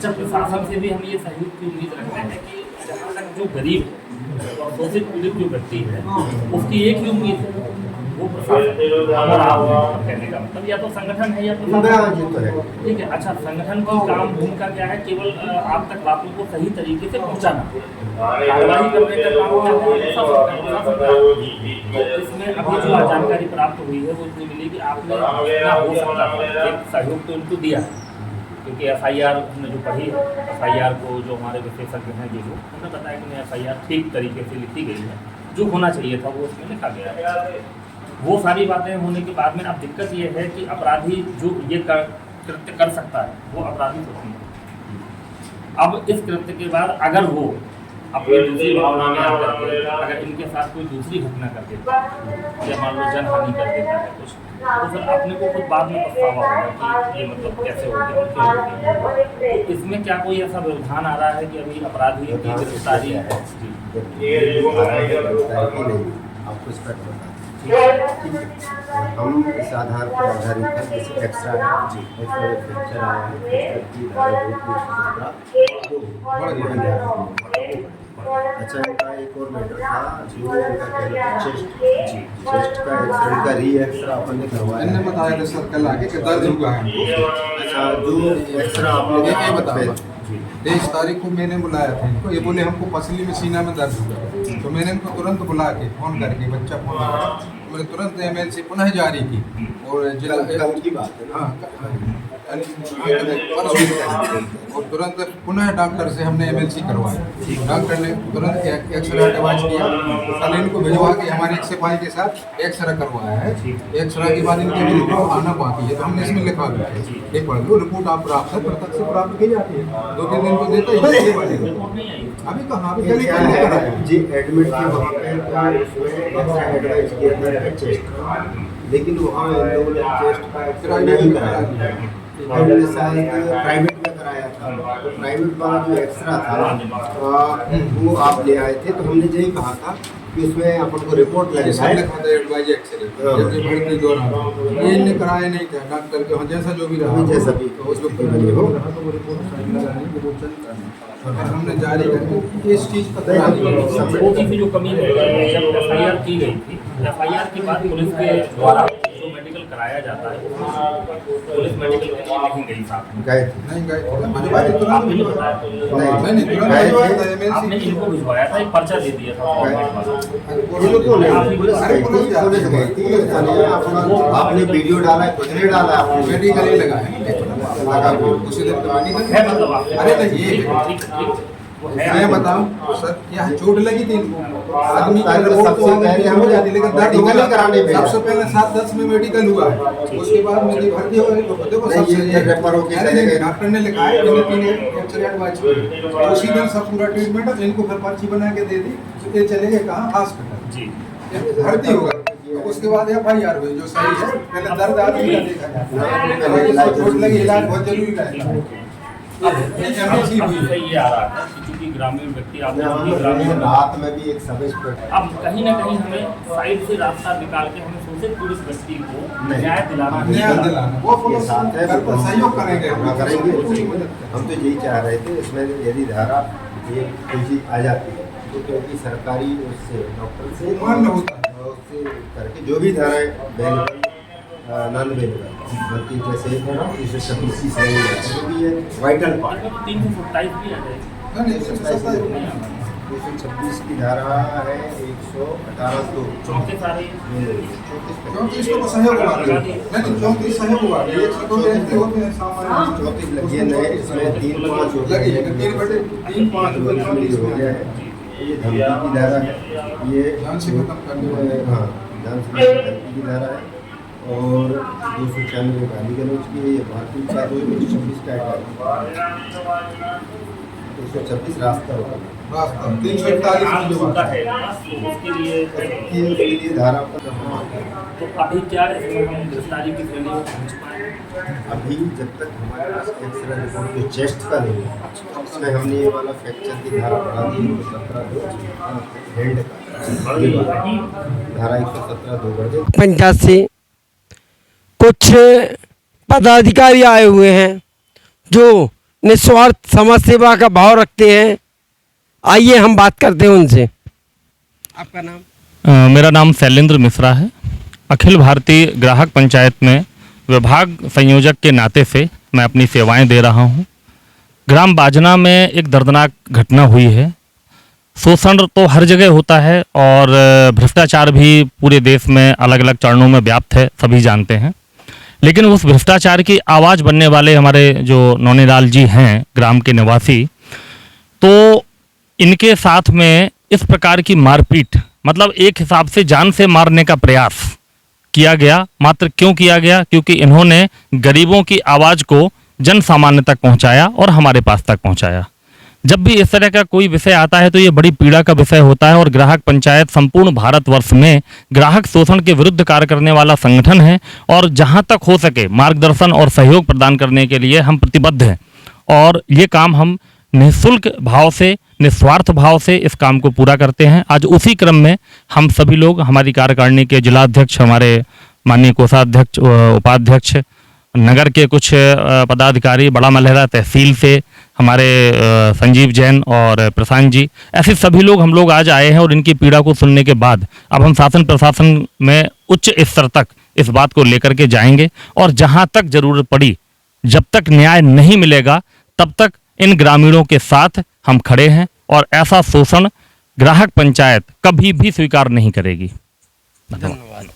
अच्छा, प्रशासन से भी हम ये सहयोग की उम्मीद रखते हैं कि जहाँ तक जो गरीब और शोषित पीड़ित जो व्यक्ति है उसकी एक ही उम्मीद है, वो प्रशासन और आप हैं। कहने का मतलब या तो संगठन है या प्रशासन। ठीक है। अच्छा, संगठन की काम भूमिका क्या है? केवल आप तक बातों को सही तरीके से पहुंचाना, कार्रवाई करने का काम क्या है? प्रशासन का। तो इसमें अभी जो जानकारी प्राप्त हुई है वो इतनी मिली कि आपने जितना हो सकता है एक सहयोग तो इनको दिया है, क्योंकि एफआईआर हमने जो पढ़ी है, एफआईआर को जो हमारे विशेषज्ञ हैं ये लोग, उन्होंने बताया कि एफआईआर ठीक तरीके से लिखी गई है, जो होना चाहिए था वो उसमें लिखा गया है। वो सारी बातें होने के बाद में अब दिक्कत ये है कि अपराधी जो ये कृत्य कर सकता है वो अपराधी होती है। अब इस कृत्य के बाद अगर वो अपनी दूसरी भावना में आकर के अगर इनके साथ कोई दूसरी घटना कर देता है या मान लो जनहानि कर देता है कुछ, तो फिर अपने को खुद बाद में पछतावा होगा कि ये मतलब कैसे हो गया, क्यों हो गया। तो इसमें क्या कोई ऐसा व्यवधान आ रहा है कि अभी अपराधी की गिरफ्तारी है? आपको स्पष्ट बता हम इस आधार पर आधारित है, जैसे एक्स्ट्रा है जी, एक्स्ट्रा फ्रैक्चर आया है, की अच्छा, इनका एक और मैटर था जो इनका कहना था चेस्ट का एक्सरे का री एक्सरा अपन ने करवाया। मैंने बताया था सर कल आके कि दर्द हुआ है। अच्छा, जो एक्सरा आपने ये बताया 23 तारीख को मैंने बुलाया था इनको, ये बोले हमको पसली में सीना में दर्द हुआ, तो मैंने इनको तुरंत बुला के फ़ोन करके बच्चा फ़ोन किया, मैंने तुरंत एमएलसी पुनः जारी की और जिला कल की बात है ना, और तुरंत पुनः डॉक्टर से हमने एमएलसी करवाया। डॉक्टर ने तुरंत एक्सरे एडवांस किया, कल इनको भिजवा के हमारे एक्सएफआई के साथ एक्सरे करवाया है। एक्सरे के बाद इनके रिपोर्ट आना बाकी है, तो हमने इसमें लिखा भी है, ये पढ़ लो, रिपोर्ट आप प्राप्त है, प्रत्यक्ष से प्राप्त की जाती है, 2-3 दिन तो देता ही। अभी कहाँ अभी कल जी एडमिट की वहाँ पे एक्सरा एडवाइस किया था चेस्ट का, लेकिन वहाँ इन लोगों ने चेस्ट का एक्सरा नहीं कराया, हमने शायद प्राइवेट में कराया था। तो प्राइवेट वाला जो एक्सरा था वो आप ले आए थे, तो हमने यही कहा था कि उसमें अपन को रिपोर्ट लगेगा एडवाइज एक्सरे भर्ती दौरान ये इनने कराया नहीं था डॉक्टर के वहाँ, जैसा जो भी रहा जैसा भी उसको हो हमने जारी करके इस चीज़ पर छोटी सी जो कमी है, जब एफआईआर की गई थी, एफआईआर के बाद पुलिस के द्वारा जो मेडिकल कराया जाता है पुलिस मेडिकल के लिए नहीं गई साथ में, गए नहीं गए आपने नहीं बताया, आपने इनको भिजवाया था, एक पर्चा दे दिया था। आपने वीडियो डाला, कुछ नहीं डाला, आपने मेडिकल ही लगाया उसी दिन है मतलब आप अरे नहीं मैं बताऊं सर, यहाँ चोट लगी थी इनको, आदमी का सबसे पहले हम जाते, लेकिन मेडिकल ही कराने भेजा। सबसे पहले 7-10 में मेडिकल हुआ है, उसके बाद मेरी भर्ती हो गई, तो देखो सबसे रेफर होके चले गए। डॉक्टर ने लिखा है मैंने 3 एक्सरे एडवाइस की, उसी दिन सब पूरा ट्रीटमेंट है, इनको फिर पर्ची बना के दे दी, ये चले गए कहाँ हॉस्पिटल जी, भर्ती होगा। उसके बाद एफआईआर हुई जो सही है, पहले दर्द आदमी का देखा जाता है, चोट लगी इलाज बहुत जरूरी है। ये आ रहा है क्योंकि ग्रामीण व्यक्ति रात में भी एक सब इंस्पेक्टर, अब कहीं ना कहीं हमें साइड से रास्ता निकाल के हमें शोषित पुलिस व्यक्ति को न्याय दिलाना वो पुलिस सहयोग करेंगे। हम तो यही चाह रहे थे, इसमें यदि धारा ये कोई चीज आ जाती है तो क्योंकि सरकारी उससे डॉक्टर से मान्य होता है, उससे करके जो भी धाराएं नॉन अवेलेबल बल्कि जैसे 326 की सही जो भी है वाइटल पार्ट 327 भी आ जाएगा, 326 की धारा है 118 तो 34 सारे 34 को सहयोग हुआ नहीं, 34 सहयोग हुआ 102 होते हैं सामान्य, 34 लगे नहीं, इसमें 3-5 हो लगी है, 3/3-5 हो गया है। ये धमकी की धारा है, ये जान से खत्म करने हाँ जान से धमकी की धारा है, और 296 गाली गलौज की, ये भारतीय का 226 का है, 126 रास्ता होगा, 341 जो होता है उसके लिए धारा तो अभी क्या हम गिरफ्तारी की श्रेणी में पहुँच पाए? अभी जब तक हमारे पास एक्सरे रिपोर्ट जो चेस्ट का नहीं है, उसमें हमने ये वाला फ्रैक्चर की धारा बढ़ा दी 117(2) हेड का धारा 117(2) पंचायत से कुछ पदाधिकारी आए हुए हैं जो निस्वार्थ समाज सेवा का भाव रखते हैं। आइए हम बात करते हैं उनसे। आपका नाम? मेरा नाम शैलेंद्र मिश्रा है। अखिल भारतीय ग्राहक पंचायत में विभाग संयोजक के नाते से मैं अपनी सेवाएं दे रहा हूं। ग्राम बाजना में एक दर्दनाक घटना हुई है। शोषण तो हर जगह होता है और भ्रष्टाचार भी पूरे देश में अलग अलग चरणों में व्याप्त है, सभी जानते हैं। लेकिन उस भ्रष्टाचार की आवाज़ बनने वाले हमारे जो नौनीलाल जी हैं ग्राम के निवासी, तो इनके साथ में इस प्रकार की मारपीट, मतलब एक हिसाब से जान से मारने का प्रयास किया गया। मात्र क्यों किया गया? क्योंकि इन्होंने गरीबों की आवाज़ को जन सामान्य तक पहुंचाया और हमारे पास तक पहुंचाया। जब भी इस तरह का कोई विषय आता है तो ये बड़ी पीड़ा का विषय होता है और ग्राहक पंचायत संपूर्ण भारतवर्ष में ग्राहक शोषण के विरुद्ध कार्य करने वाला संगठन है और जहां तक हो सके मार्गदर्शन और सहयोग प्रदान करने के लिए हम प्रतिबद्ध हैं और ये काम हम निःशुल्क भाव से, निस्वार्थ भाव से इस काम को पूरा करते हैं। आज उसी क्रम में हम सभी लोग, हमारी कार्यकारिणी के जिलाध्यक्ष, हमारे माननीय कोषाध्यक्ष, उपाध्यक्ष, नगर के कुछ पदाधिकारी, बड़ा मलहरा तहसील से हमारे संजीव जैन और प्रशांत जी, ऐसे सभी लोग हम लोग आज आए हैं और इनकी पीड़ा को सुनने के बाद अब हम शासन प्रशासन में उच्च स्तर तक इस बात को लेकर के जाएंगे और जहां तक जरूरत पड़ी, जब तक न्याय नहीं मिलेगा तब तक इन ग्रामीणों के साथ हम खड़े हैं और ऐसा शोषण ग्राहक पंचायत कभी भी स्वीकार नहीं करेगी। धन्यवाद।